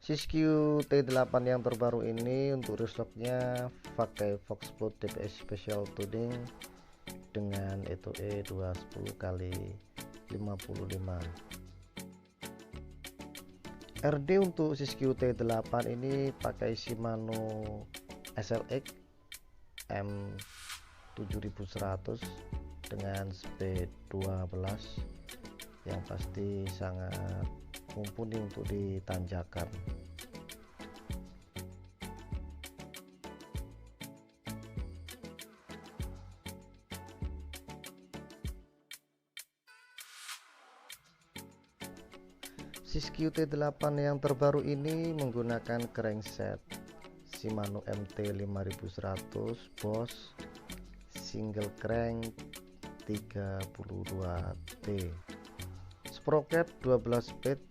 Siskiyou T8 yang terbaru ini untuk restocknya pakai Foxport DPS Special Tuning dengan etoe 210 kali 55. RD untuk Siskiyou T8 ini pakai Shimano SLX M7100 dengan speed 12 yang pasti sangat mumpuni untuk di tanjakan. Siskiyou T8 yang terbaru ini menggunakan crankset Shimano MT 5100 Boss single crank 32T, sprocket 12 speed